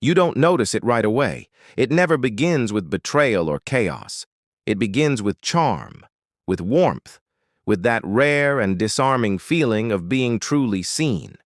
You don't notice it right away. It never begins with betrayal or chaos. It begins with charm, with warmth, with that rare and disarming feeling of being truly seen.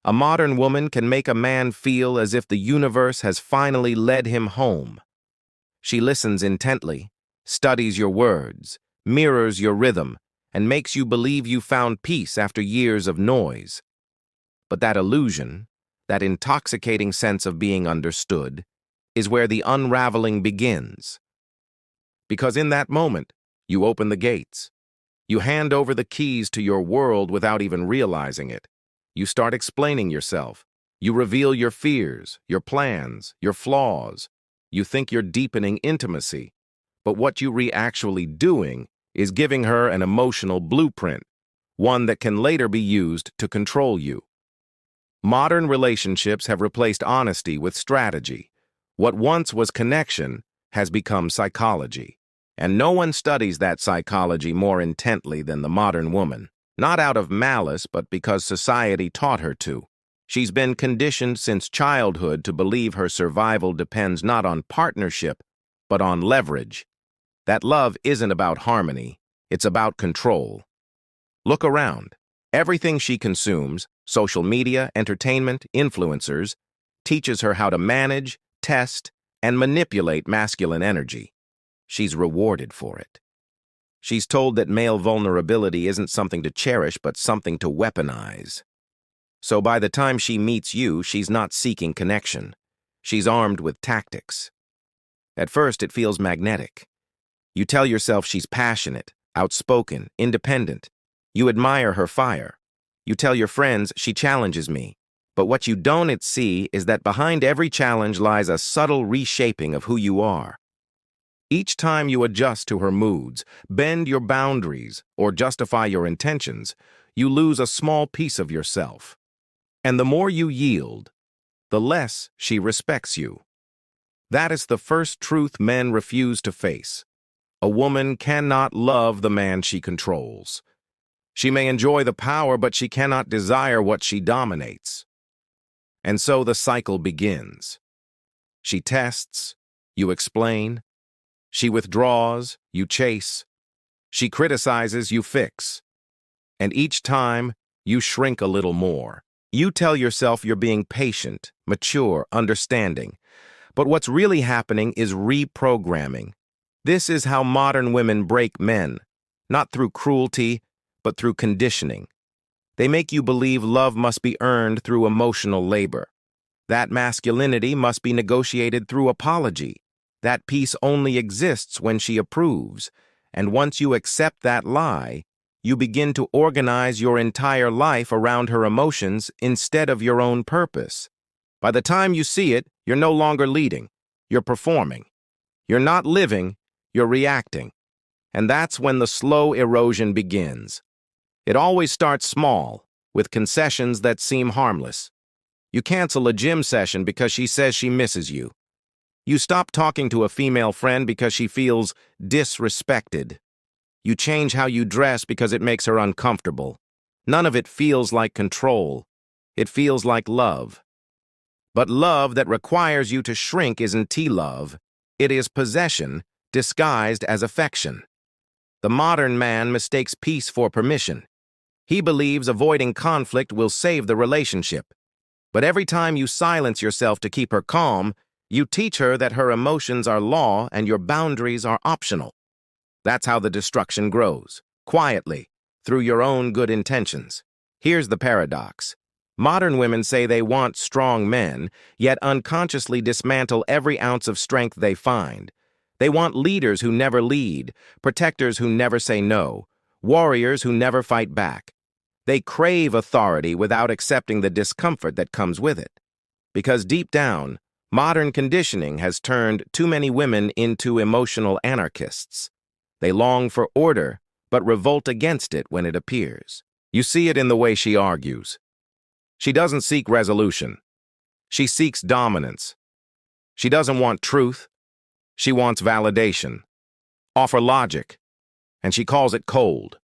A modern woman can make a man feel as if the universe has finally led him home. She listens intently, studies your words, mirrors your rhythm, and makes you believe you found peace after years of noise. But that illusion, that intoxicating sense of being understood, is where the unraveling begins. Because in that moment, you open the gates. You hand over the keys to your world without even realizing it. You start explaining yourself. You reveal your fears, your plans, your flaws. You think you're deepening intimacy, but what you're actually doing is giving her an emotional blueprint, one that can later be used to control you. Modern relationships have replaced honesty with strategy. What once was connection has become psychology. And no one studies that psychology more intently than the modern woman. Not out of malice, but because society taught her to. She's been conditioned since childhood to believe her survival depends not on partnership, but on leverage. That love isn't about harmony, it's about control. Look around. Everything she consumes, social media, entertainment, influencers, teaches her how to manage, test, and manipulate masculine energy. She's rewarded for it. She's told that male vulnerability isn't something to cherish, but something to weaponize. So by the time she meets you, she's not seeking connection. She's armed with tactics. At first, it feels magnetic. You tell yourself she's passionate, outspoken, independent. You admire her fire. You tell your friends she challenges me. But what you don't see is that behind every challenge lies a subtle reshaping of who you are. Each time you adjust to her moods, bend your boundaries, or justify your intentions, you lose a small piece of yourself. And the more you yield, the less she respects you. That is the first truth men refuse to face. A woman cannot love the man she controls. She may enjoy the power, but she cannot desire what she dominates. And so the cycle begins. She tests, you explain. She withdraws, you chase. She criticizes, you fix. And each time, you shrink a little more. You tell yourself you're being patient, mature, understanding. But what's really happening is reprogramming. This is how modern women break men, not through cruelty, but through conditioning. They make you believe love must be earned through emotional labor. That masculinity must be negotiated through apology. That peace only exists when she approves. And once you accept that lie, you begin to organize your entire life around her emotions instead of your own purpose. By the time you see it, you're no longer leading. You're performing. You're not living, you're reacting. And that's when the slow erosion begins. It always starts small, with concessions that seem harmless. You cancel a gym session because she says she misses you. You stop talking to a female friend because she feels disrespected. You change how you dress because it makes her uncomfortable. None of it feels like control. It feels like love. But love that requires you to shrink isn't T-love. It is possession disguised as affection. The modern man mistakes peace for permission. He believes avoiding conflict will save the relationship. But every time you silence yourself to keep her calm, you teach her that her emotions are law and your boundaries are optional. That's how the destruction grows, quietly, through your own good intentions. Here's the paradox. Modern women say they want strong men, yet unconsciously dismantle every ounce of strength they find. They want leaders who never lead, protectors who never say no, warriors who never fight back. They crave authority without accepting the discomfort that comes with it. Because deep down, modern conditioning has turned too many women into emotional anarchists. They long for order, but revolt against it when it appears. You see it in the way she argues. She doesn't seek resolution. She seeks dominance. She doesn't want truth. She wants validation. Offer logic, and she calls it cold.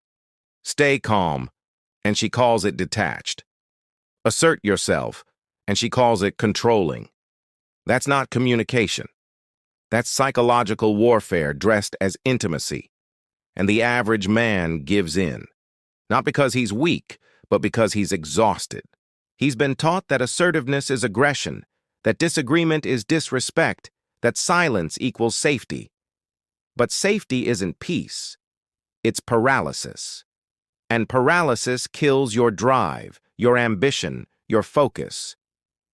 Stay calm, and she calls it detached. Assert yourself, and she calls it controlling. That's not communication. That's psychological warfare dressed as intimacy. And the average man gives in. Not because he's weak, but because he's exhausted. He's been taught that assertiveness is aggression, that disagreement is disrespect, that silence equals safety. But safety isn't peace. It's paralysis. And paralysis kills your drive, your ambition, your focus.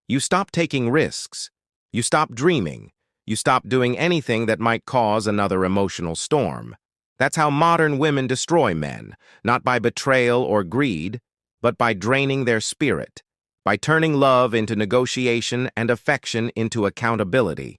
You stop taking risks. You stop dreaming. You stop doing anything that might cause another emotional storm. That's how modern women destroy men, not by betrayal or greed, but by draining their spirit, by turning love into negotiation and affection into accountability.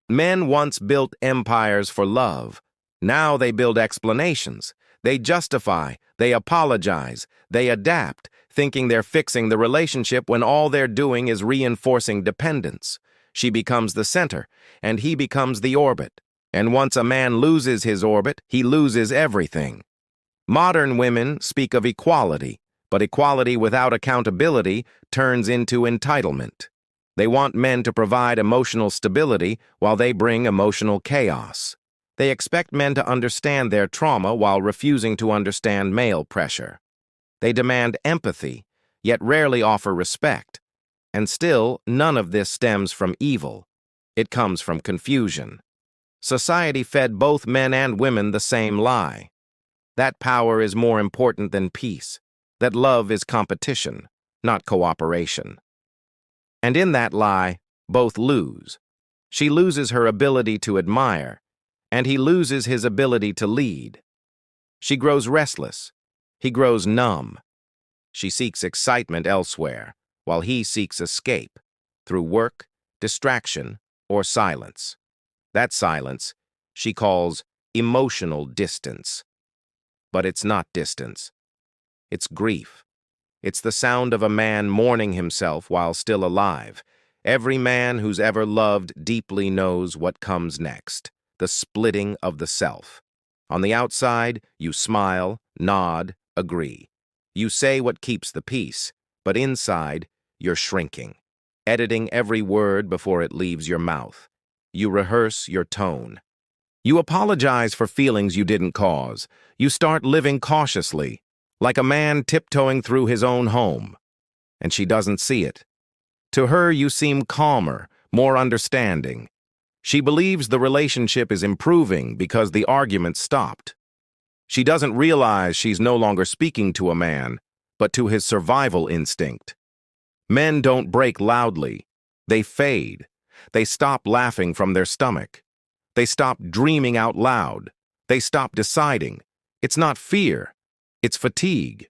Men once built empires for love. Now they build explanations. They justify, they apologize, they adapt, thinking they're fixing the relationship when all they're doing is reinforcing dependence. She becomes the center, and he becomes the orbit. And once a man loses his orbit, he loses everything. Modern women speak of equality, but equality without accountability turns into entitlement. They want men to provide emotional stability while they bring emotional chaos. They expect men to understand their trauma while refusing to understand male pressure. They demand empathy, yet rarely offer respect. And still, none of this stems from evil. It comes from confusion. Society fed both men and women the same lie. That power is more important than peace. That love is competition, not cooperation. And in that lie, both lose. She loses her ability to admire, and he loses his ability to lead. She grows restless. He grows numb. She seeks excitement elsewhere, while he seeks escape, through work, distraction, or silence. That silence she calls emotional distance. But it's not distance. It's grief. It's the sound of a man mourning himself while still alive. Every man who's ever loved deeply knows what comes next, the splitting of the self. On the outside, you smile, nod, agree. You say what keeps the peace, but inside, you're shrinking, editing every word before it leaves your mouth. You rehearse your tone. You apologize for feelings you didn't cause. You start living cautiously, like a man tiptoeing through his own home. And she doesn't see it. To her, you seem calmer, more understanding. She believes the relationship is improving because the argument stopped. She doesn't realize she's no longer speaking to a man, but to his survival instinct. Men don't break loudly. They fade. They stop laughing from their stomach. They stop dreaming out loud. They stop deciding. It's not fear. It's fatigue.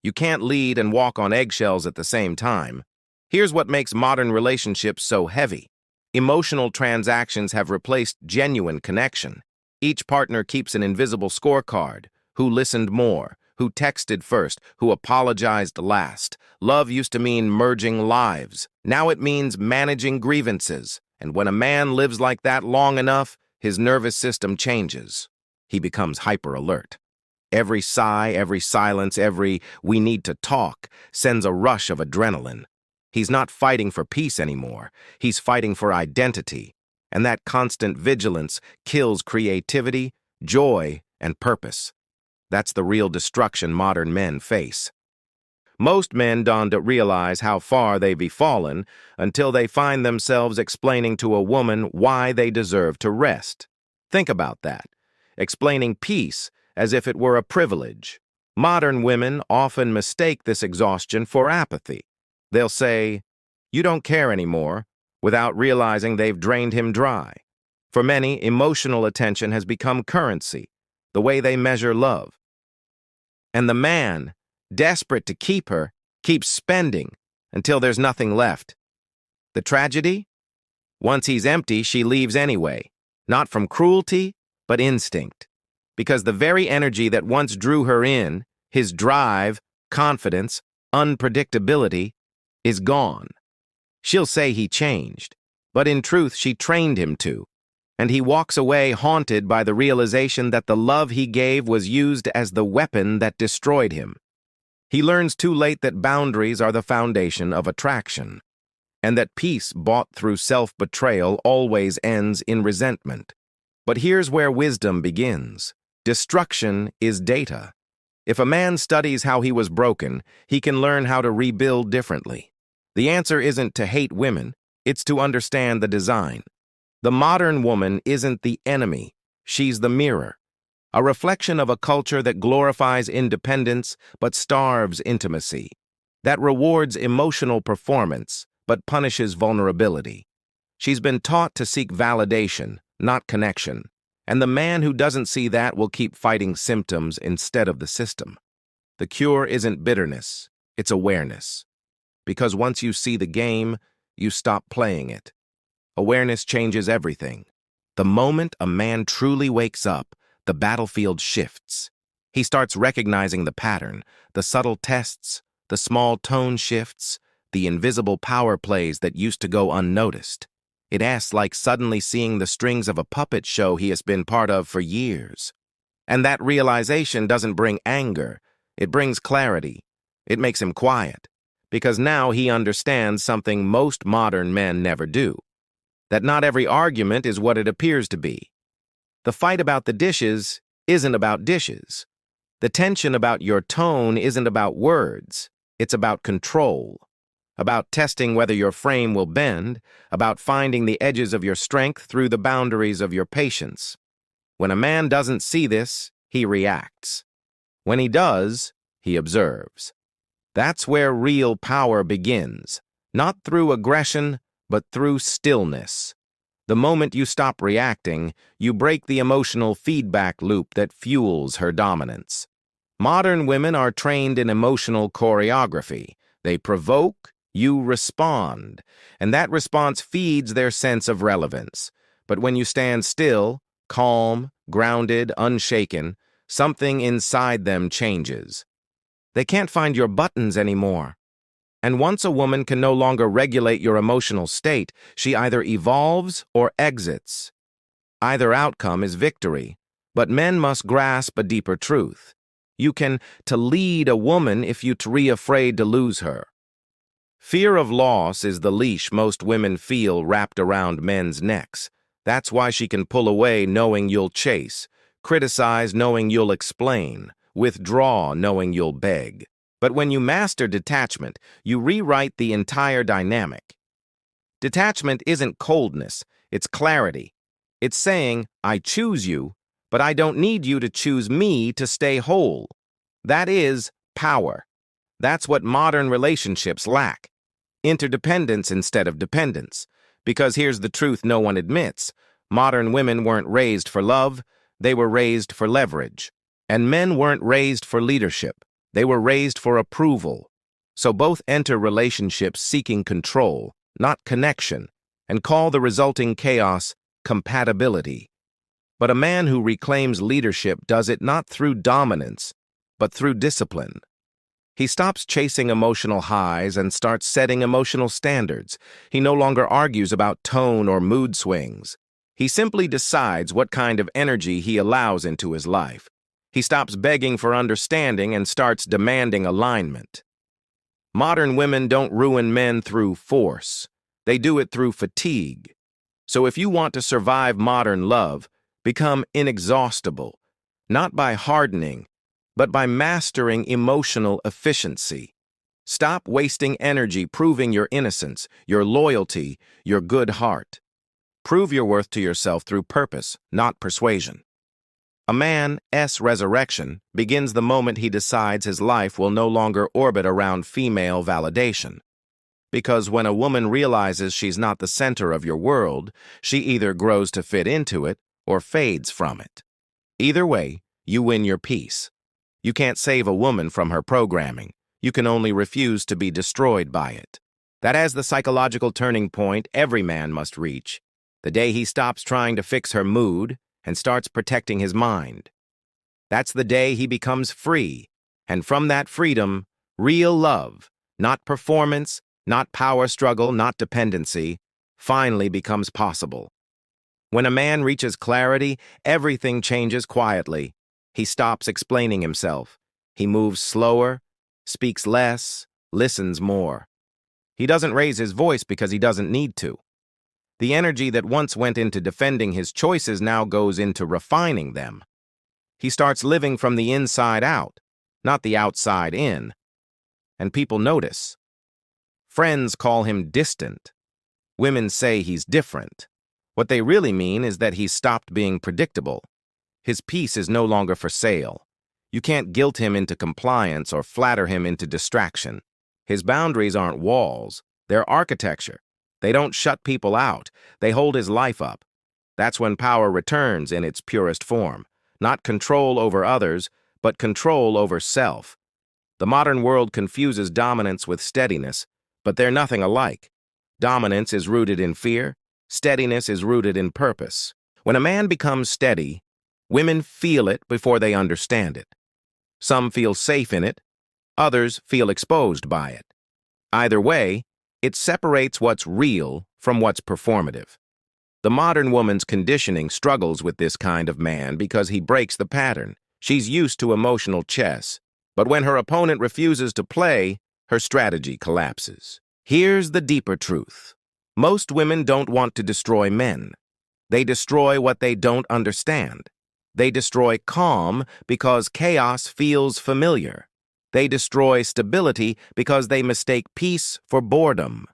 You can't lead and walk on eggshells at the same time. Here's what makes modern relationships so heavy. Emotional transactions have replaced genuine connection. Each partner keeps an invisible scorecard. Who listened more? Who texted first? Who apologized last? Love used to mean merging lives. Now it means managing grievances. And when a man lives like that long enough, his nervous system changes. He becomes hyper-alert. Every sigh, every silence, every "we need to talk" sends a rush of adrenaline. He's not fighting for peace anymore. He's fighting for identity. And that constant vigilance kills creativity, joy, and purpose. That's the real destruction modern men face. Most men don't realize how far they've fallen until they find themselves explaining to a woman why they deserve to rest. Think about that. Explaining peace as if it were a privilege. Modern women often mistake this exhaustion for apathy. They'll say, "You don't care anymore," without realizing they've drained him dry. For many, emotional attention has become currency, the way they measure love. And the man, desperate to keep her, keeps spending until there's nothing left. The tragedy? Once he's empty, she leaves anyway, not from cruelty, but instinct. Because the very energy that once drew her in, his drive, confidence, unpredictability, is gone. She'll say he changed, but in truth she trained him to, and he walks away haunted by the realization that the love he gave was used as the weapon that destroyed him. He learns too late that boundaries are the foundation of attraction. and that peace bought through self-betrayal always ends in resentment. But here's where wisdom begins. Destruction is data. If a man studies how he was broken, he can learn how to rebuild differently. The answer isn't to hate women, it's to understand the design. The modern woman isn't the enemy, she's the mirror. A reflection of a culture that glorifies independence but starves intimacy, that rewards emotional performance but punishes vulnerability. She's been taught to seek validation, not connection, and the man who doesn't see that will keep fighting symptoms instead of the system. The cure isn't bitterness, it's awareness. Because once you see the game, you stop playing it. Awareness changes everything. The moment a man truly wakes up, the battlefield shifts. He starts recognizing the pattern, the subtle tests, the small tone shifts, the invisible power plays that used to go unnoticed. It asks like suddenly seeing the strings of a puppet show he has been part of for years. And that realization doesn't bring anger, it brings clarity. It makes him quiet, because now he understands something most modern men never do. That not every argument is what it appears to be. The fight about the dishes isn't about dishes. The tension about your tone isn't about words. It's about control. About testing whether your frame will bend, about finding the edges of your strength through the boundaries of your patience. When a man doesn't see this, he reacts. When he does, he observes. That's where real power begins, not through aggression, but through stillness. The moment you stop reacting, you break the emotional feedback loop that fuels her dominance. Modern women are trained in emotional choreography. They provoke, you respond, and that response feeds their sense of relevance. But when you stand still, calm, grounded, unshaken, something inside them changes. They can't find your buttons anymore. And once a woman can no longer regulate your emotional state, she either evolves or exits. Either outcome is victory, but men must grasp a deeper truth. You can to lead a woman if you too afraid to lose her. Fear of loss is the leash most women feel wrapped around men's necks. That's why she can pull away knowing you'll chase, criticize knowing you'll explain, withdraw knowing you'll beg. But when you master detachment, you rewrite the entire dynamic. Detachment isn't coldness, it's clarity. It's saying, I choose you, but I don't need you to choose me to stay whole. That is power. That's what modern relationships lack. Interdependence instead of dependence. Because here's the truth no one admits. Modern women weren't raised for love, they were raised for leverage. And men weren't raised for leadership. They were raised for approval. So both enter relationships seeking control, not connection, and call the resulting chaos compatibility. But a man who reclaims leadership does it not through dominance, but through discipline. He stops chasing emotional highs and starts setting emotional standards. He no longer argues about tone or mood swings. He simply decides what kind of energy he allows into his life. He stops begging for understanding and starts demanding alignment. Modern women don't ruin men through force. They do it through fatigue. So if you want to survive modern love, become inexhaustible, not by hardening, but by mastering emotional efficiency. Stop wasting energy proving your innocence, your loyalty, your good heart. Prove your worth to yourself through purpose, not persuasion. A man's resurrection begins the moment he decides his life will no longer orbit around female validation. Because when a woman realizes she's not the center of your world, she either grows to fit into it or fades from it. Either way, you win your peace. You can't save a woman from her programming. You can only refuse to be destroyed by it. That is the psychological turning point every man must reach. The day he stops trying to fix her mood and starts protecting his mind. That's the day he becomes free. And from that freedom, real love, not performance, not power struggle, not dependency, finally becomes possible. When a man reaches clarity, everything changes quietly. He stops explaining himself. He moves slower, speaks less, listens more. He doesn't raise his voice because he doesn't need to. The energy that once went into defending his choices now goes into refining them. He starts living from the inside out, not the outside in. And people notice. Friends call him distant. Women say he's different. What they really mean is that he's stopped being predictable. His peace is no longer for sale. You can't guilt him into compliance or flatter him into distraction. His boundaries aren't walls, they're architecture. They don't shut people out, they hold his life up. That's when power returns in its purest form. Not control over others, but control over self. The modern world confuses dominance with steadiness, but they're nothing alike. Dominance is rooted in fear, steadiness is rooted in purpose. When a man becomes steady, women feel it before they understand it. Some feel safe in it, others feel exposed by it. Either way, it separates what's real from what's performative. The modern woman's conditioning struggles with this kind of man because he breaks the pattern. She's used to emotional chess, but when her opponent refuses to play, her strategy collapses. Here's the deeper truth. Most women don't want to destroy men. They destroy what they don't understand. They destroy calm because chaos feels familiar. They destroy stability because they mistake peace for boredom.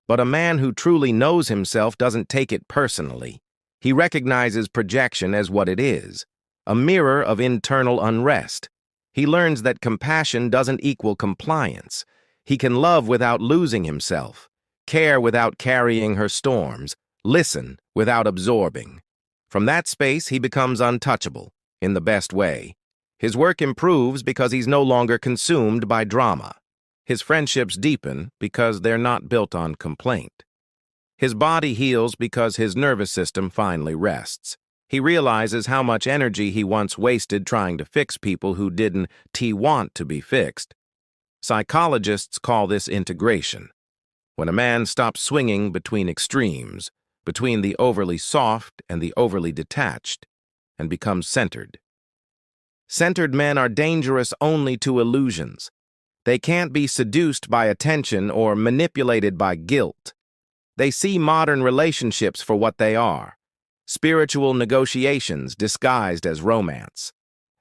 But a man who truly knows himself doesn't take it personally. He recognizes projection as what it is, a mirror of internal unrest. He learns that compassion doesn't equal compliance. He can love without losing himself, care without carrying her storms, listen without absorbing. From that space, he becomes untouchable, in the best way. His work improves because he's no longer consumed by drama. His friendships deepen because they're not built on complaint. His body heals because his nervous system finally rests. He realizes how much energy he once wasted trying to fix people who didn't want to be fixed. Psychologists call this integration. When a man stops swinging between extremes, between the overly soft and the overly detached, and becomes centered. Centered men are dangerous only to illusions. They can't be seduced by attention or manipulated by guilt. They see modern relationships for what they are, spiritual negotiations disguised as romance.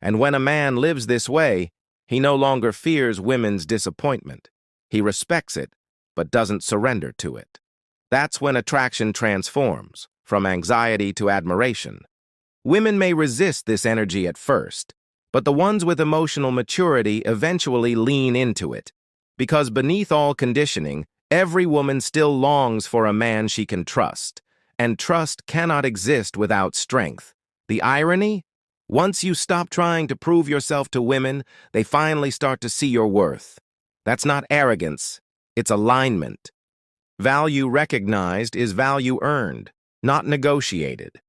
And when a man lives this way, he no longer fears women's disappointment. He respects it, but doesn't surrender to it. That's when attraction transforms, from anxiety to admiration. Women may resist this energy at first, but the ones with emotional maturity eventually lean into it. Because beneath all conditioning, every woman still longs for a man she can trust, and trust cannot exist without strength. The irony? Once you stop trying to prove yourself to women, they finally start to see your worth. That's not arrogance, it's alignment. Value recognized is value earned, not negotiated.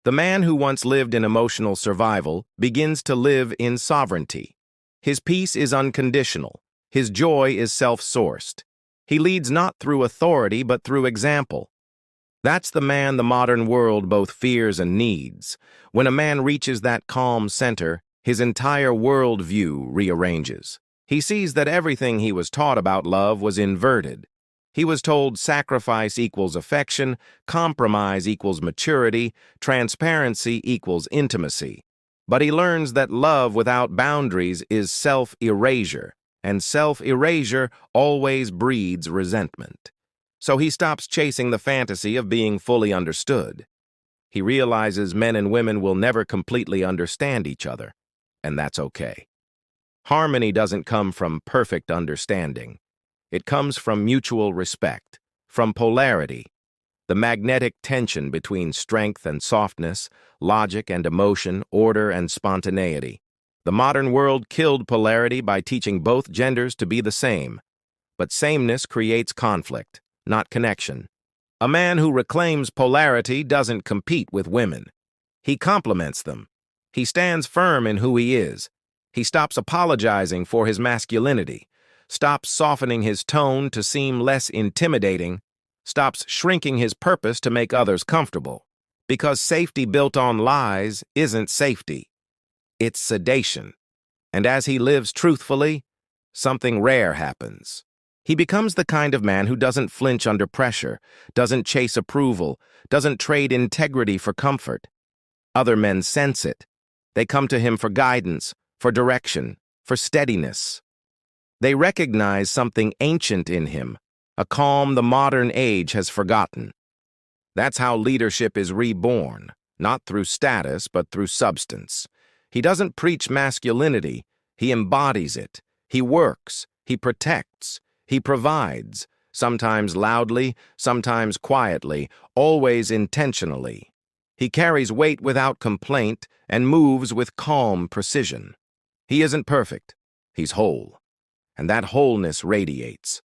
The man who once lived in emotional survival begins to live in sovereignty. His peace is unconditional. His joy is self-sourced. He leads not through authority but through example. That's the man the modern world both fears and needs. When a man reaches that calm center, his entire worldview rearranges. He sees that everything he was taught about love was inverted. He was told sacrifice equals affection, compromise equals maturity, transparency equals intimacy. But he learns that love without boundaries is self-erasure, and self-erasure always breeds resentment. So he stops chasing the fantasy of being fully understood. He realizes men and women will never completely understand each other, and that's okay. Harmony doesn't come from perfect understanding. It comes from mutual respect, from polarity, the magnetic tension between strength and softness, logic and emotion, order and spontaneity. The modern world killed polarity by teaching both genders to be the same. But sameness creates conflict, not connection. A man who reclaims polarity doesn't compete with women. He complements them. He stands firm in who he is. He stops apologizing for his masculinity, stops softening his tone to seem less intimidating, stops shrinking his purpose to make others comfortable. Because safety built on lies isn't safety. It's sedation. And as he lives truthfully, something rare happens. He becomes the kind of man who doesn't flinch under pressure, doesn't chase approval, doesn't trade integrity for comfort. Other men sense it. They come to him for guidance, for direction, for steadiness. They recognize something ancient in him, a calm the modern age has forgotten. That's how leadership is reborn, not through status, but through substance. He doesn't preach masculinity, he embodies it. He works, he protects, he provides, sometimes loudly, sometimes quietly, always intentionally. He carries weight without complaint and moves with calm precision. He isn't perfect, he's whole, and that wholeness radiates.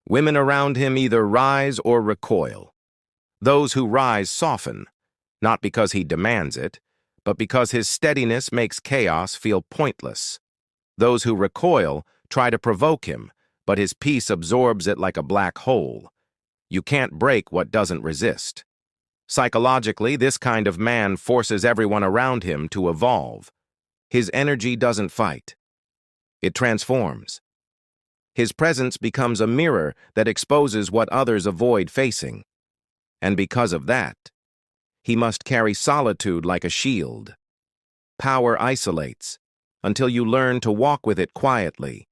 Women around him either rise or recoil. Those who rise soften, not because he demands it, but because his steadiness makes chaos feel pointless. Those who recoil try to provoke him, but his peace absorbs it like a black hole. You can't break what doesn't resist. Psychologically, this kind of man forces everyone around him to evolve. His energy doesn't fight. It transforms. His presence becomes a mirror that exposes what others avoid facing. And because of that, he must carry solitude like a shield. Power isolates, until you learn to walk with it quietly.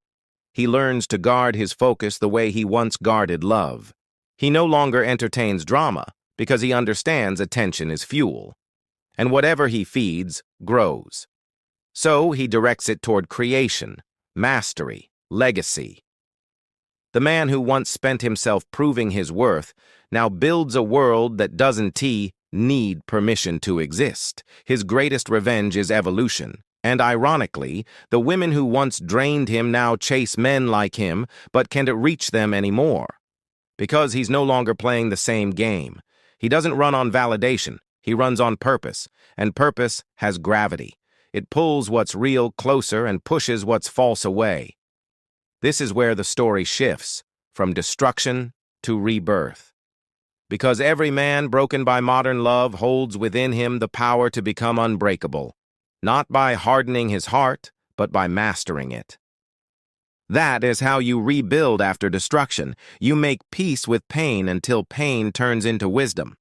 He learns to guard his focus the way he once guarded love. He no longer entertains drama because he understands attention is fuel. And whatever he feeds grows. So he directs it toward creation, mastery, legacy. The man who once spent himself proving his worth now builds a world that doesn't need permission to exist. His greatest revenge is evolution. And ironically, the women who once drained him now chase men like him, but can't reach them anymore. Because he's no longer playing the same game. He doesn't run on validation, he runs on purpose, and purpose has gravity. It pulls what's real closer and pushes what's false away. This is where the story shifts, from destruction to rebirth. Because every man broken by modern love holds within him the power to become unbreakable. Not by hardening his heart, but by mastering it. That is how you rebuild after destruction. You make peace with pain until pain turns into wisdom.